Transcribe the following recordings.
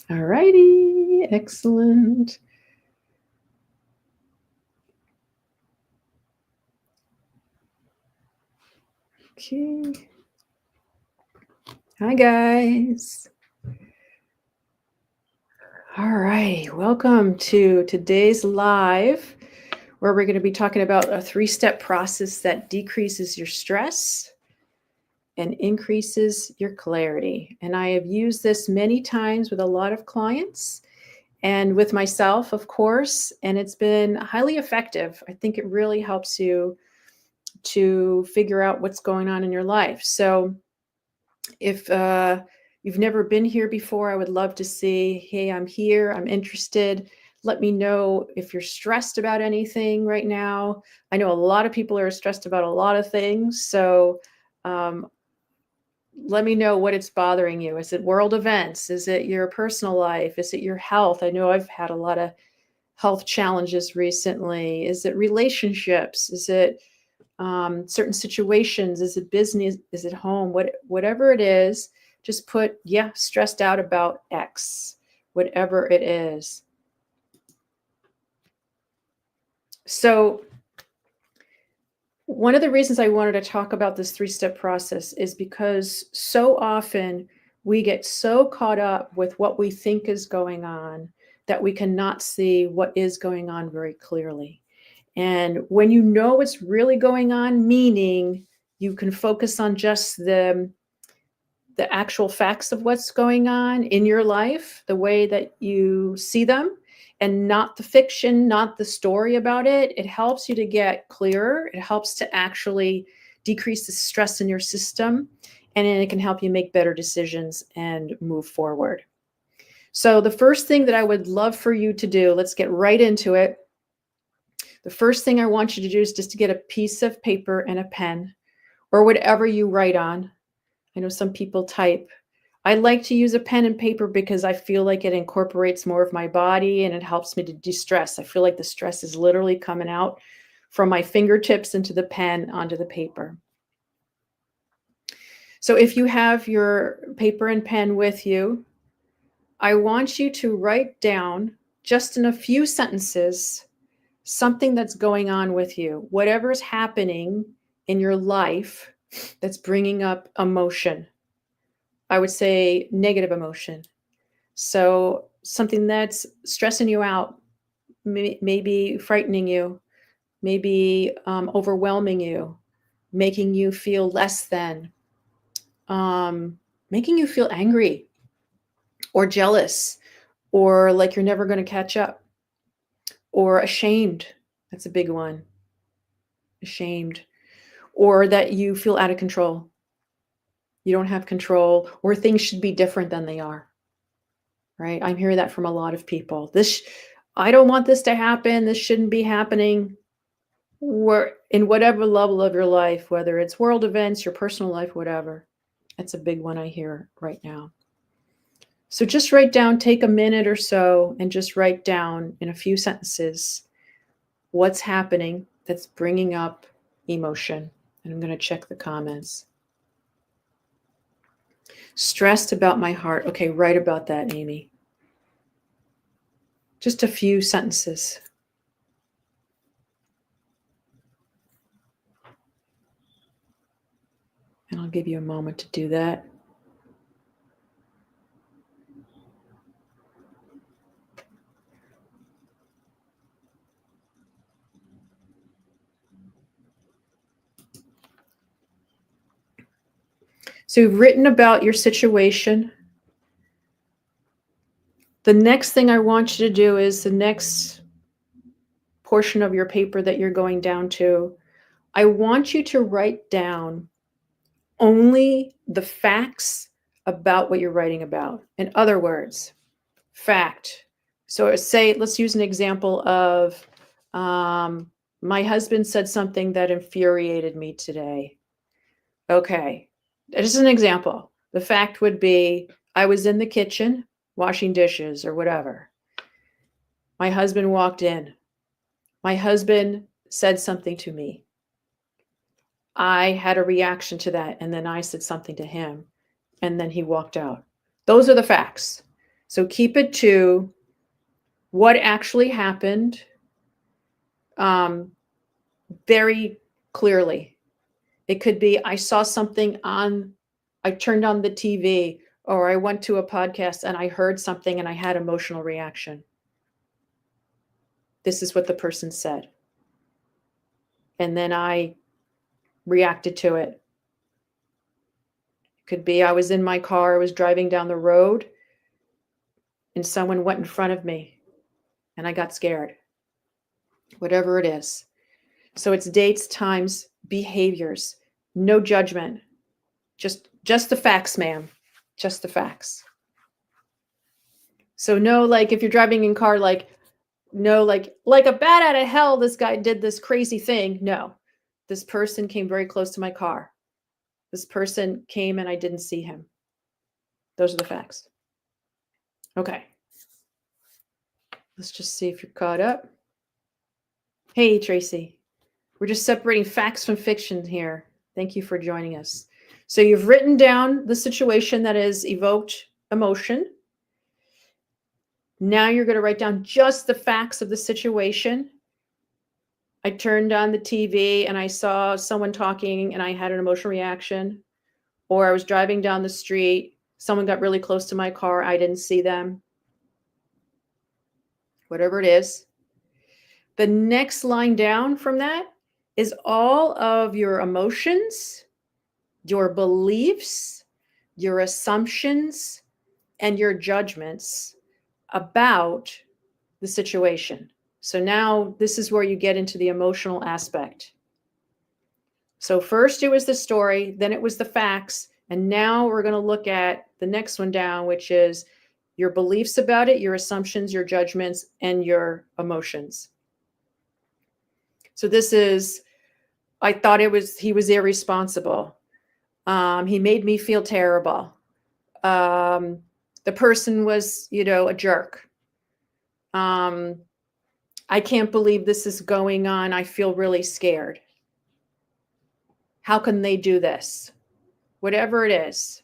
All righty. Excellent. Okay. Hi, guys. All right. Welcome to today's live, where we're going to be talking about a 3-step process that decreases your stress and increases your clarity. And I have used this many times with a lot of clients and with myself, of course, and it's been highly effective. I think it really helps you to figure out what's going on in your life. So if you've never been here before, I would love to see, hey, I'm here, I'm interested. Let me know if you're stressed about anything right now. I know a lot of people are stressed about a lot of things. So um, let me know what it's bothering you. Is it world events? Is it your personal life? Is it your health? I know I've had a lot of health challenges recently. Is it relationships? Is it certain situations? Is it business? Is it home? Whatever it is, just put, yeah, stressed out about X, whatever it is. So one of the reasons I wanted to talk about this 3-step process is because so often we get so caught up with what we think is going on that we cannot see what is going on very clearly. And when you know what's really going on, meaning you can focus on just the actual facts of what's going on in your life, the way that you see them, and not the fiction, not the story about it. It helps you to get clearer. It helps to actually decrease the stress in your system, and then it can help you make better decisions and move forward. So, the first thing that I would love for you to do, let's get right into it. The first thing I want you to do is just to get a piece of paper and a pen or whatever you write on. I know some people type. I like to use a pen and paper because I feel like it incorporates more of my body and it helps me to de-stress. I feel like the stress is literally coming out from my fingertips into the pen onto the paper. So if you have your paper and pen with you, I want you to write down just in a few sentences something that's going on with you, whatever's happening in your life that's bringing up emotion. I would say negative emotion. So something that's stressing you out, maybe frightening you, maybe overwhelming you, making you feel less than, making you feel angry or jealous or like you're never going to catch up or ashamed. That's a big one. Ashamed. Or that you feel out of control. You don't have control, or things should be different than they are. Right? I'm hearing that from a lot of people. I don't want this to happen. This shouldn't be happening. Or in whatever level of your life, whether it's world events, your personal life, whatever. That's a big one I hear right now. So just write down, take a minute or so, and just write down in a few sentences what's happening that's bringing up emotion. And I'm going to check the comments. Stressed about my heart. Okay, write about that, Amy. Just a few sentences. And I'll give you a moment to do that. So you've written about your situation. The next thing I want you to do is the next portion of your paper that you're going down to. I want you to write down only the facts about what you're writing about. In other words, fact. So say, let's use an example of my husband said something that infuriated me today. Okay, just an example. The fact would be I was in the kitchen washing dishes or whatever. My husband walked in. My husband said something to me. I had a reaction to that, and then I said something to him, and then he walked out. Those are the facts. So keep it to what actually happened very clearly. It could be I saw something I turned on the TV, or I went to a podcast and I heard something and I had emotional reaction. This is what the person said. And then I reacted to it. It could be I was in my car, I was driving down the road, and someone went in front of me and I got scared. Whatever it is. So it's dates, times, behaviors, no judgment. Just the facts, ma'am. Just the facts. So no, like if you're driving in car, like no, like a bat out of hell, this guy did this crazy thing. No, this person came very close to my car. This person came and I didn't see him. Those are the facts. Okay. Let's just see if you're caught up. Hey, Tracy. We're just separating facts from fiction here. Thank you for joining us. So you've written down the situation that has evoked emotion. Now you're going to write down just the facts of the situation. I turned on the TV and I saw someone talking and I had an emotional reaction. Or I was driving down the street, someone got really close to my car, I didn't see them. Whatever it is. The next line down from that is all of your emotions, your beliefs, your assumptions, and your judgments about the situation. So now this is where you get into the emotional aspect. So first it was the story, then it was the facts, and now we're going to look at the next one down, which is your beliefs about it, your assumptions, your judgments, and your emotions. So this is, I thought he was irresponsible. He made me feel terrible. The person was, a jerk. I can't believe this is going on. I feel really scared. How can they do this? Whatever it is.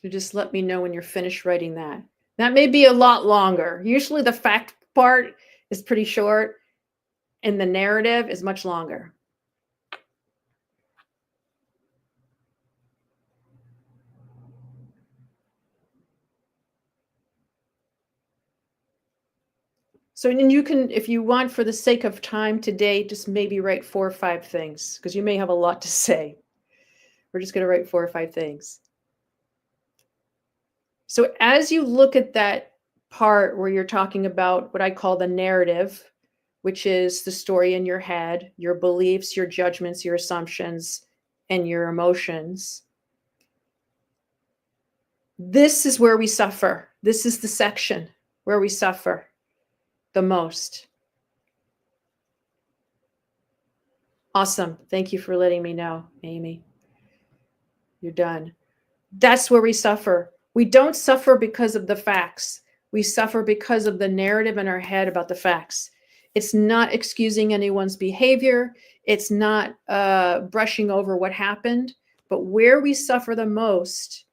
You just let me know when you're finished writing that. That may be a lot longer. Usually the fact part is pretty short and the narrative is much longer. So and you can, if you want, for the sake of time today, just maybe write 4 or 5 things because you may have a lot to say. We're just going to write 4 or 5 things. So as you look at that part where you're talking about what I call the narrative, which is the story in your head, your beliefs, your judgments, your assumptions, and your emotions, this is where we suffer. This is the section where we suffer the most. Awesome. Thank you for letting me know, Amy. You're done. That's where we suffer. We don't suffer because of the facts. We suffer because of the narrative in our head about the facts. It's not excusing anyone's behavior. It's not brushing over what happened. But where we suffer the most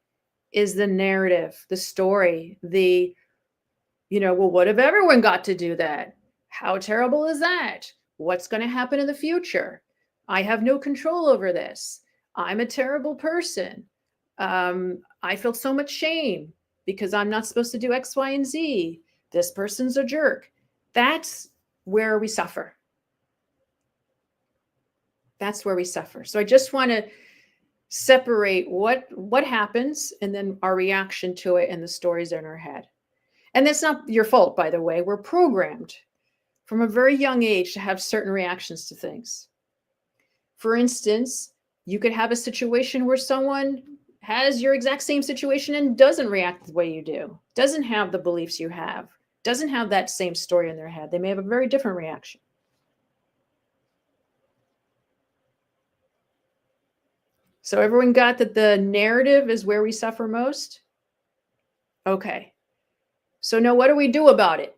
is the narrative, the story, well, what if everyone got to do that? How terrible is that? What's going to happen in the future? I have no control over this. I'm a terrible person. I feel so much shame because I'm not supposed to do X, Y, and Z. This person's a jerk. That's where we suffer. That's where we suffer. So I just want to separate what happens and then our reaction to it and the stories in our head. And that's not your fault, by the way. We're programmed from a very young age to have certain reactions to things. For instance, you could have a situation where someone has your exact same situation and doesn't react the way you do, doesn't have the beliefs you have, doesn't have that same story in their head. They may have a very different reaction. So everyone got that the narrative is where we suffer most? Okay. So now what do we do about it?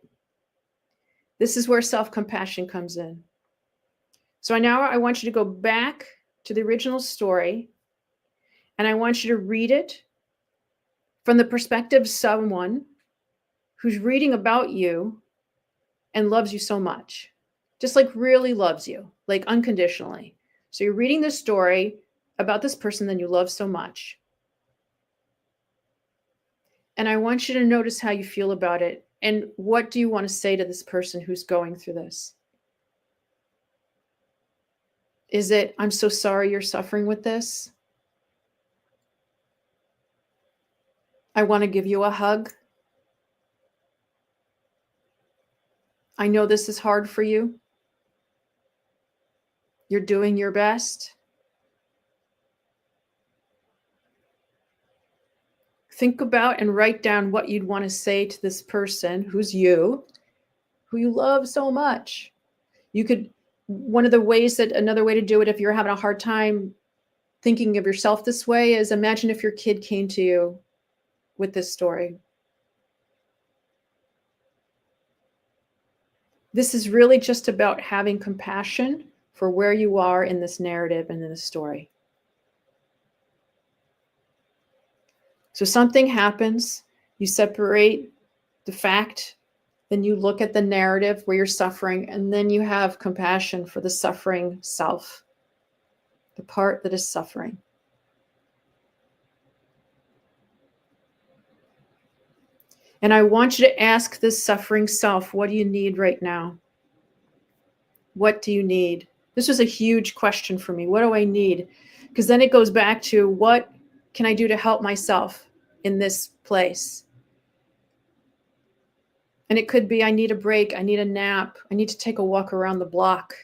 This is where self-compassion comes in. So now I want you to go back to the original story And I want you to read it from the perspective of someone who's reading about you and loves you so much, just like really loves you, like unconditionally. So you're reading this story about this person that you love so much. And I want you to notice how you feel about it. And what do you want to say to this person who's going through this? Is it, I'm so sorry you're suffering with this? I want to give you a hug. I know this is hard for you. You're doing your best. Think about and write down what you'd want to say to this person who's you, who you love so much. You could, another way to do it if you're having a hard time thinking of yourself this way is imagine if your kid came to you with this story. This is really just about having compassion for where you are in this narrative and in this story. So something happens, you separate the fact, then you look at the narrative where you're suffering, and then you have compassion for the suffering self, the part that is suffering. And I want you to ask this suffering self, what do you need right now? What do you need? This was a huge question for me. What do I need? Because then it goes back to what can I do to help myself in this place? And it could be I need a break. I need a nap. I need to take a walk around the block.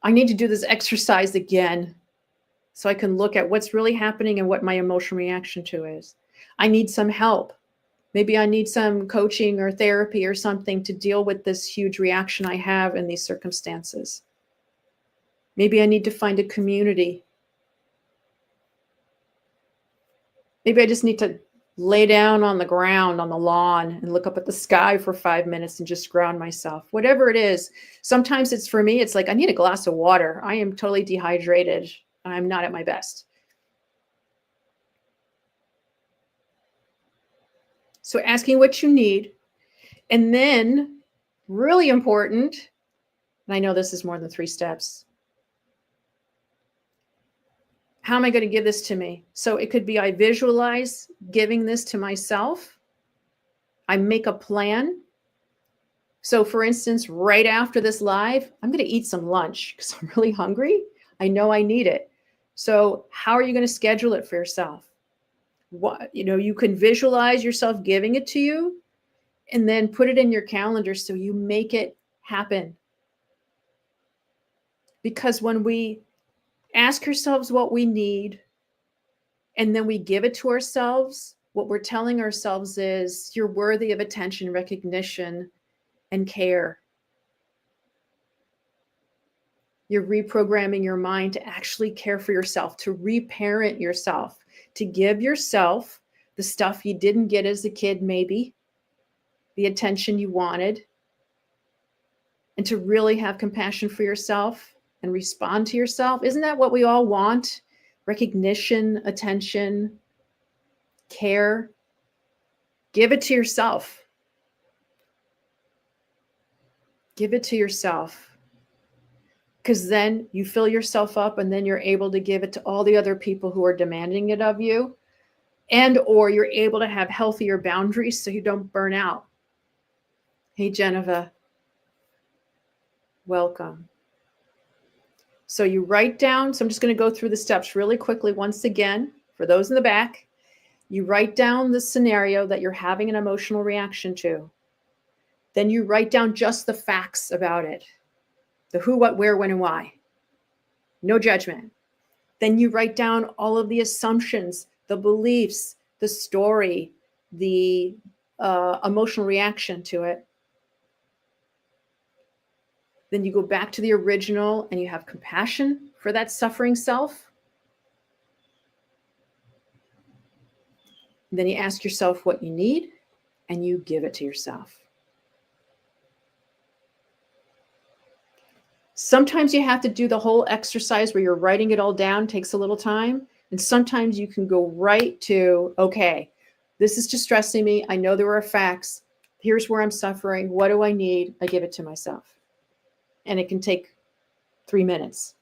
I need to do this exercise again so I can look at what's really happening and what my emotional reaction to is. I need some help. Maybe I need some coaching or therapy or something to deal with this huge reaction I have in these circumstances. Maybe I need to find a community. Maybe I just need to lay down on the ground on the lawn and look up at the sky for 5 minutes and just ground myself. Whatever it is. Sometimes it's for me, it's like I need a glass of water. I am totally dehydrated. I'm not at my best. So asking what you need. And then, really important, and I know this is more than 3 steps. How am I going to give this to me? So it could be I visualize giving this to myself. I make a plan. So for instance, right after this live, I'm going to eat some lunch because I'm really hungry. I know I need it. So how are you going to schedule it for yourself? What, you can visualize yourself giving it to you and then put it in your calendar so you make it happen. Because when we ask ourselves what we need and then we give it to ourselves, what we're telling ourselves is you're worthy of attention, recognition, and care. You're reprogramming your mind to actually care for yourself, to reparent yourself, to give yourself the stuff you didn't get as a kid, maybe, the attention you wanted, and to really have compassion for yourself and respond to yourself. Isn't that what we all want? Recognition, attention, care. Give it to yourself. Give it to yourself. Because then you fill yourself up and then you're able to give it to all the other people who are demanding it of you. And or you're able to have healthier boundaries so you don't burn out. Hey, Geneva. Welcome. So you write down, so I'm just going to go through the steps really quickly once again. For those in the back, you write down the scenario that you're having an emotional reaction to. Then you write down just the facts about it. The who, what, where, when, and why. No judgment. Then you write down all of the assumptions, the beliefs, the story, the emotional reaction to it. Then you go back to the original and you have compassion for that suffering self. And then you ask yourself what you need and you give it to yourself. Sometimes you have to do the whole exercise where you're writing it all down, takes a little time. And sometimes you can go right to, okay, this is distressing me. I know there are facts. Here's where I'm suffering. What do I need? I give it to myself. And it can take 3 minutes.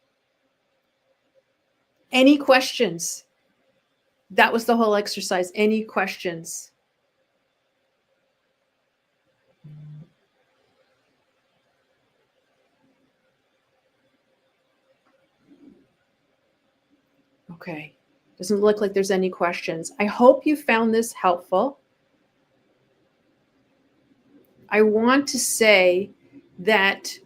Any questions? That was the whole exercise. Any questions? Okay. Doesn't look like there's any questions. I hope you found this helpful. I want to say that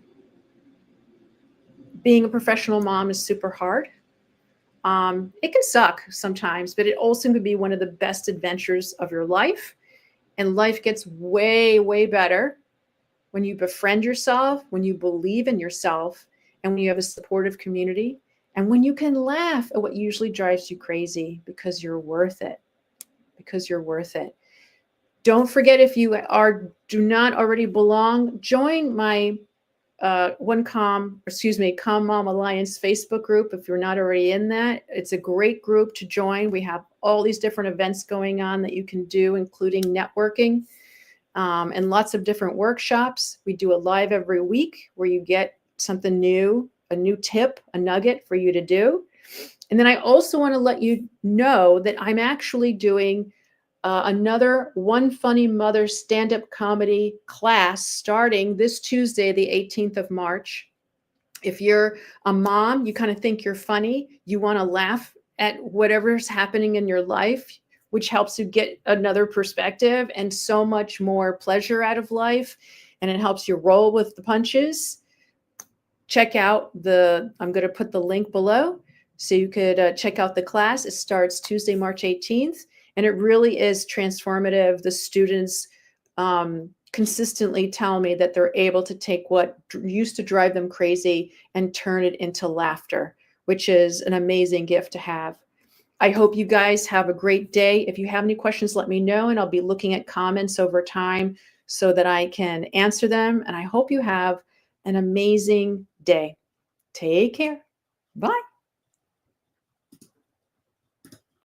being a professional mom is super hard. It can suck sometimes, but it also can be one of the best adventures of your life. And life gets way, way better when you befriend yourself, when you believe in yourself, and when you have a supportive community, and when you can laugh at what usually drives you crazy because you're worth it. Because you're worth it. Don't forget, if you do not already belong, join my Calm Mom Alliance Facebook group. If you're not already in that, it's a great group to join. We have all these different events going on that you can do, including networking and lots of different workshops. We do a live every week where you get something new, a new tip, a nugget for you to do. And then I also want to let you know that I'm actually doing another One Funny Mother stand-up comedy class starting this Tuesday, the 18th of March. If you're a mom, you kind of think you're funny, you want to laugh at whatever's happening in your life, which helps you get another perspective and so much more pleasure out of life, and it helps you roll with the punches. Check out I'm going to put the link below so you could check out the class. It starts Tuesday, March 18th. And it really is transformative. The students consistently tell me that they're able to take what used to drive them crazy and turn it into laughter, which is an amazing gift to have. I hope you guys have a great day. If you have any questions, let me know, and I'll be looking at comments over time so that I can answer them. And I hope you have an amazing day. Take care. Bye.